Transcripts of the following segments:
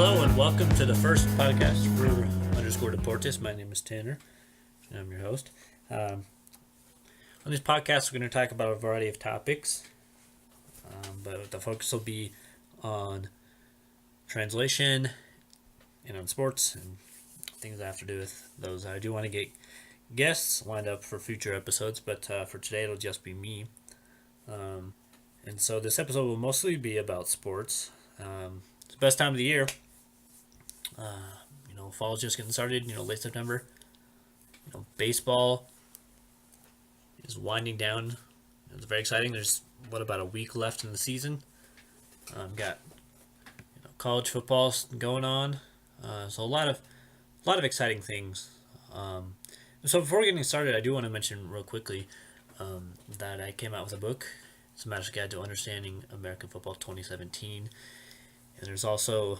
Hello and welcome to the first podcast for _Deportes. My name is Tanner and I'm your host. On this podcast, we're going to talk about a variety of topics, but the focus will be on translation and on sports and things that have to do with those. I do want to get guests lined up for future episodes, but for today it'll just be me. And so this episode will mostly be about sports. It's the best time of the year. Fall's just getting started, late September. Baseball is winding down. It's very exciting. There's, about a week left in the season. Got college football going on. So a lot of exciting things. So before getting started, I do want to mention real quickly that I came out with a book. It's a Master's Guide to Understanding American Football 2017. And there's also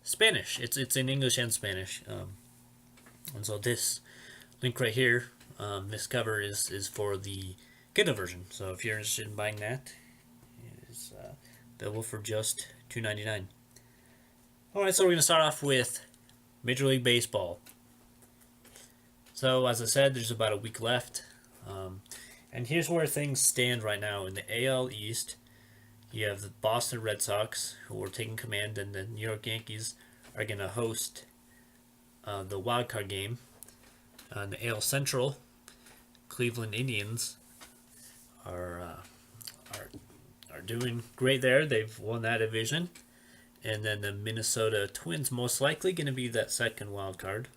Spanish. It's in English and Spanish. And so this link right here, this cover is for the Kindle version. So if you're interested in buying that, it's available for just $2.99. All right, so we're going to start off with Major League Baseball. So as I said, there's about a week left. And here's where things stand right now. In the AL East, you have the Boston Red Sox, who are taking command, and the New York Yankees are going to host the wild card game. In the AL Central, Cleveland Indians are doing great there. They've won that division. And then the Minnesota Twins most likely going to be that second wild card.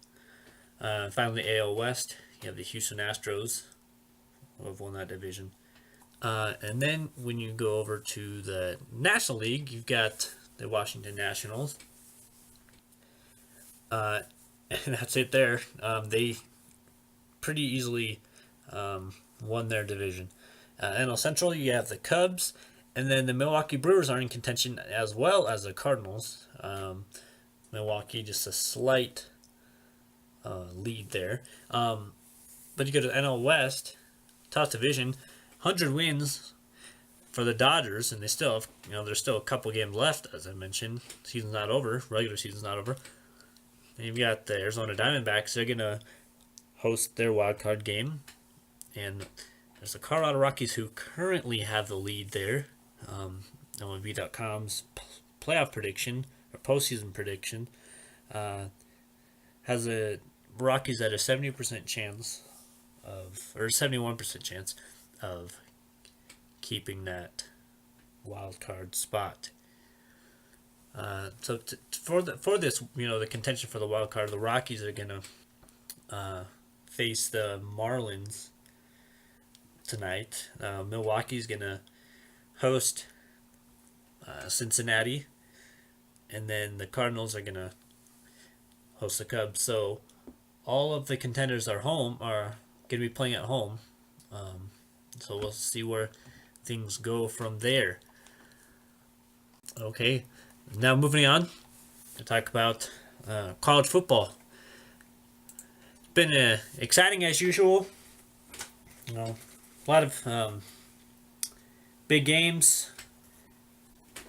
Finally, AL West, you have the Houston Astros, who have won that division. And then when you go over to the National League, you've got the Washington Nationals. And that's it there. They pretty easily won their division. NL Central, you have the Cubs. And then the Milwaukee Brewers are in contention as well as the Cardinals. Milwaukee, just a slight lead there. But you go to the NL West, top division, 100 wins for the Dodgers, and they still have, there's still a couple games left, as I mentioned. Season's not over. Regular season's not over. And you've got the Arizona Diamondbacks. They're going to host their wild card game. And there's the Colorado Rockies, who currently have the lead there. MLB.com's playoff prediction, or postseason prediction, has a Rockies at a 70% chance or 71% chance of keeping that wild card spot. For this, the contention for the wild card, the Rockies are gonna face the Marlins tonight. Milwaukee's gonna host Cincinnati, and then the Cardinals are gonna host the Cubs. So all of the contenders are gonna be playing at home. So we'll see where things go from there. Okay, now moving on to talk about college football. It's been exciting as usual. A lot of big games,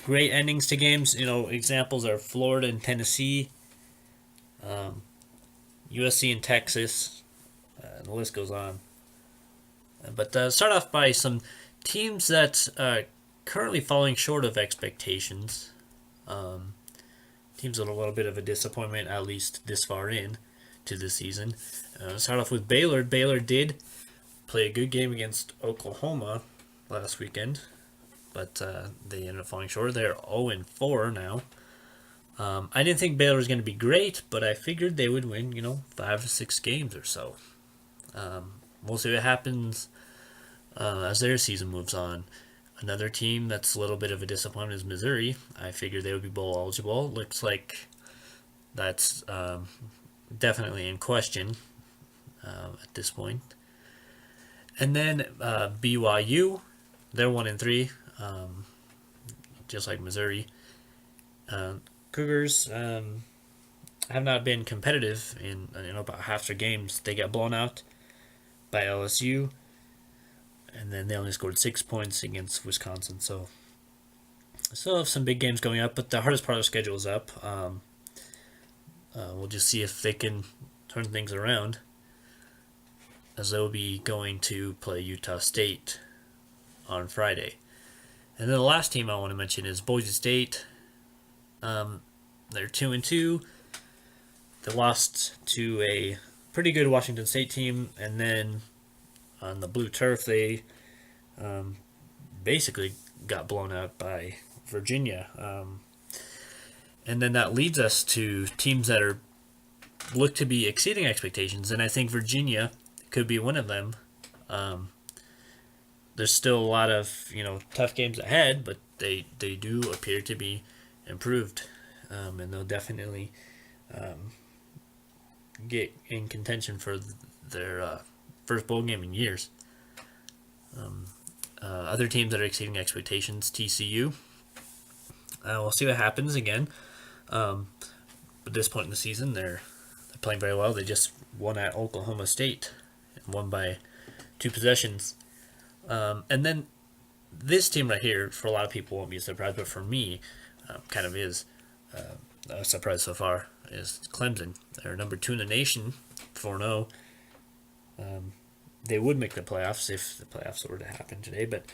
great endings to games. Examples are Florida and Tennessee, USC and Texas, and the list goes on. But start off by some teams that are currently falling short of expectations. Teams with a little bit of a disappointment, at least this far in to the season. Start off with Baylor. Baylor did play a good game against Oklahoma last weekend, but they ended up falling short. They're 0-4 now. I didn't think Baylor was going to be great, but I figured they would win, 5 or 6 games or so. We'll see what happens as their season moves on. Another team that's a little bit of a disappointment is Missouri. I figured they would be bowl eligible. Looks like that's definitely in question at this point. And then BYU, they're 1-3, just like Missouri. Cougars have not been competitive in about half their games. They got blown out by LSU, and then they only scored 6 points against Wisconsin. So Still have some big games going up, but the hardest part of the schedule is up. We'll just see if they can turn things around, as they'll be going to play Utah State on Friday. And then the last team I want to mention is Boise State. They're 2-2. They lost to a pretty good Washington State team, and then on the blue turf they basically got blown out by Virginia. And then that leads us to teams that look to be exceeding expectations, and I think Virginia could be one of them. There's still a lot of tough games ahead, but they do appear to be improved, and they'll definitely get in contention for their first bowl game in years. Other teams that are exceeding expectations, TCU. We'll see what happens again. At this point in the season, they're playing very well. They just won at Oklahoma State and won by 2 possessions. And then this team right here, for a lot of people, won't be a surprise, but for me, kind of is a surprise so far, is Clemson. They're number 2 in the nation, 4-0. They would make the playoffs if the playoffs were to happen today, but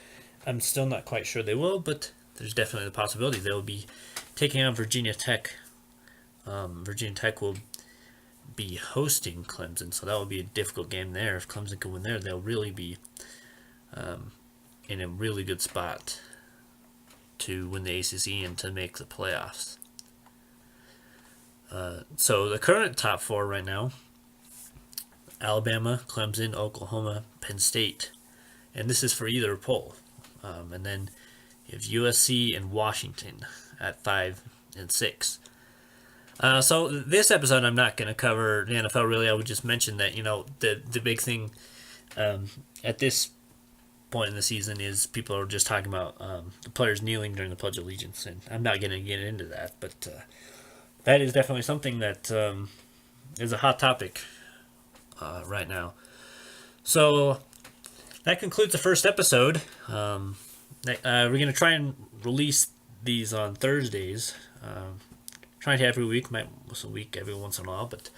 I'm still not quite sure they will, but there's definitely the possibility they'll be taking on Virginia Tech. Virginia Tech will be hosting Clemson, so that will be a difficult game there. If Clemson can win there, they'll really be in a really good spot to win the ACC and to make the playoffs. So the current top 4 right now: Alabama, Clemson, Oklahoma, Penn State, and this is for either poll. And then you have USC and Washington at 5 and 6. So this episode, I'm not going to cover the NFL really. I would just mention that the big thing at this point in the season is people are just talking about the players kneeling during the Pledge of Allegiance, and I'm not going to get into that, but that is definitely something that is a hot topic right now. So that concludes the first episode. We're going to try and release these on Thursdays. Trying to every week, might miss a week every once in a while, but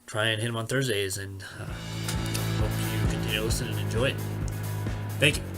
try and hit them on Thursdays, and hope you continue to listen and enjoy it. Thank you.